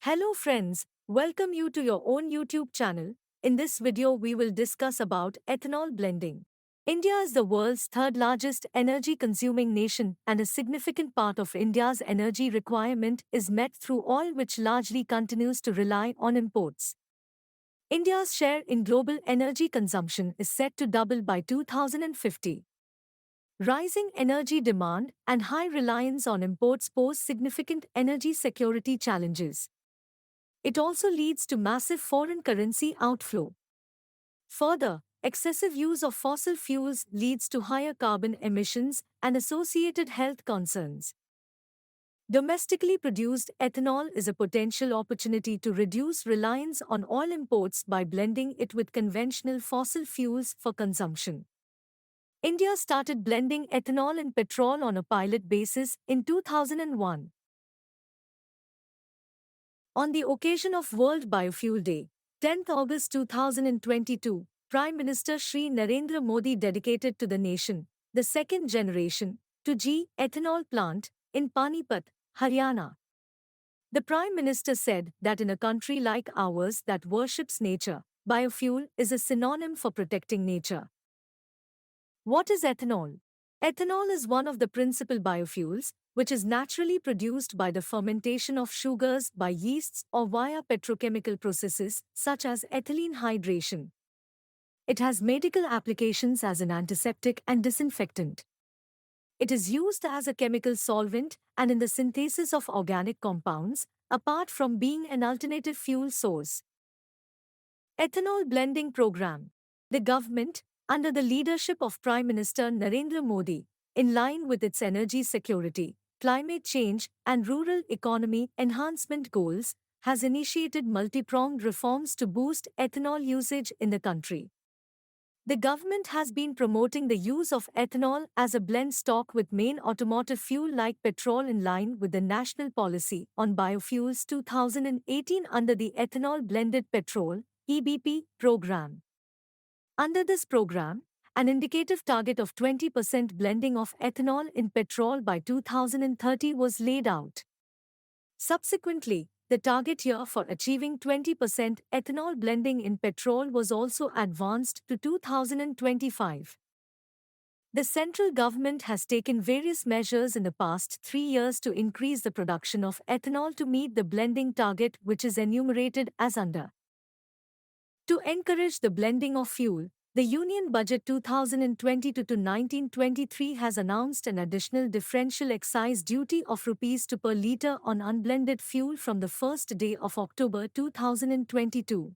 Hello friends, welcome you to your own YouTube channel. In this video we will discuss about ethanol blending. India is the world's third largest energy consuming nation and a significant part of India's energy requirement is met through oil which largely continues to rely on imports. India's share in global energy consumption is set to double by 2050. Rising energy demand and high reliance on imports pose significant energy security challenges. It also leads to massive foreign currency outflow. Further, excessive use of fossil fuels leads to higher carbon emissions and associated health concerns. Domestically produced ethanol is a potential opportunity to reduce reliance on oil imports by blending it with conventional fossil fuels for consumption. India started blending ethanol and petrol on a pilot basis in 2001. On the occasion of World Biofuel Day, 10th August 2022, Prime Minister Shri Narendra Modi dedicated to the nation the second generation 2G ethanol plant in Panipat, Haryana. The Prime Minister said that in a country like ours that worships nature, biofuel is a synonym for protecting nature. What is ethanol? Ethanol is one of the principal biofuels, which is naturally produced by the fermentation of sugars by yeasts or via petrochemical processes such as ethylene hydration. It has medical applications as an antiseptic and disinfectant. It is used as a chemical solvent and in the synthesis of organic compounds, apart from being an alternative fuel source. Ethanol Blending Program. The government, under the leadership of Prime Minister Narendra Modi, in line with its energy security, climate change, and rural economy enhancement goals, has initiated multi-pronged reforms to boost ethanol usage in the country. The government has been promoting the use of ethanol as a blend stock with main automotive fuel like petrol in line with the National Policy on Biofuels 2018 under the Ethanol Blended Petrol (EBP) program. Under this program, an indicative target of 20% blending of ethanol in petrol by 2030 was laid out. Subsequently, the target year for achieving 20% ethanol blending in petrol was also advanced to 2025. The central government has taken various measures in the past 3 years to increase the production of ethanol to meet the blending target, which is enumerated as under. To encourage the blending of fuel, the Union Budget 2022 to 1923 has announced an additional differential excise duty of Rs 2 per litre on unblended fuel from the first day of October 2022.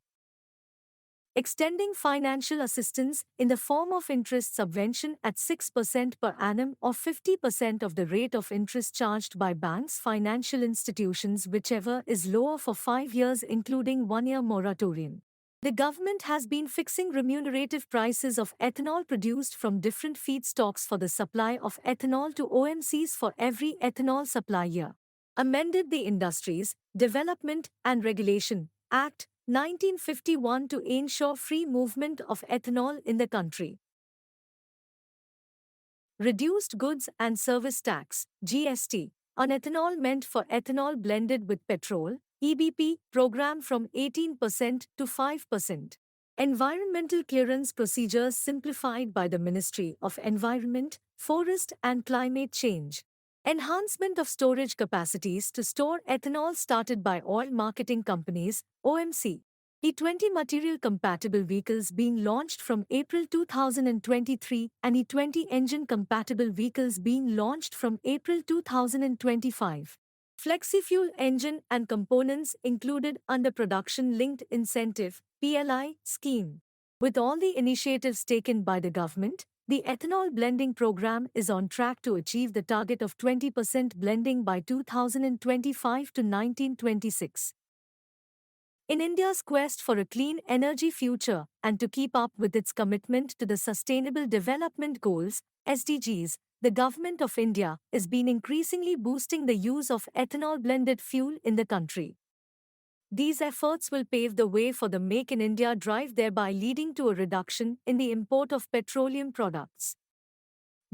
Extending financial assistance in the form of interest subvention at 6% per annum or 50% of the rate of interest charged by banks, financial institutions, whichever is lower, for 5 years including 1-year moratorium. The government has been fixing remunerative prices of ethanol produced from different feedstocks for the supply of ethanol to OMCs for every ethanol supply year. Amended the Industries, Development and Regulation Act 1951 to ensure free movement of ethanol in the country. Reduced Goods and Service Tax (GST) on ethanol meant for ethanol blended with petrol (EBP) program from 18% to 5%. Environmental clearance procedures simplified by the Ministry of Environment, Forest and Climate Change. Enhancement of storage capacities to store ethanol started by oil marketing companies, OMC. E20 material-compatible vehicles being launched from April 2023 and E20 engine-compatible vehicles being launched from April 2025. Flexifuel engine and components included under Production-Linked Incentive (PLI) scheme. With all the initiatives taken by the government, the ethanol blending program is on track to achieve the target of 20% blending by 2025 to 1926. In India's quest for a clean energy future and to keep up with its commitment to the Sustainable Development Goals (SDGs), the Government of India has been increasingly boosting the use of ethanol-blended fuel in the country. These efforts will pave the way for the Make in India drive, thereby leading to a reduction in the import of petroleum products.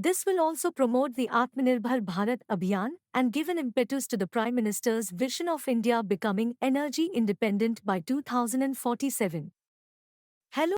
This will also promote the Atmanirbhar Bharat Abhiyan and give an impetus to the Prime Minister's vision of India becoming energy independent by 2047. Hello.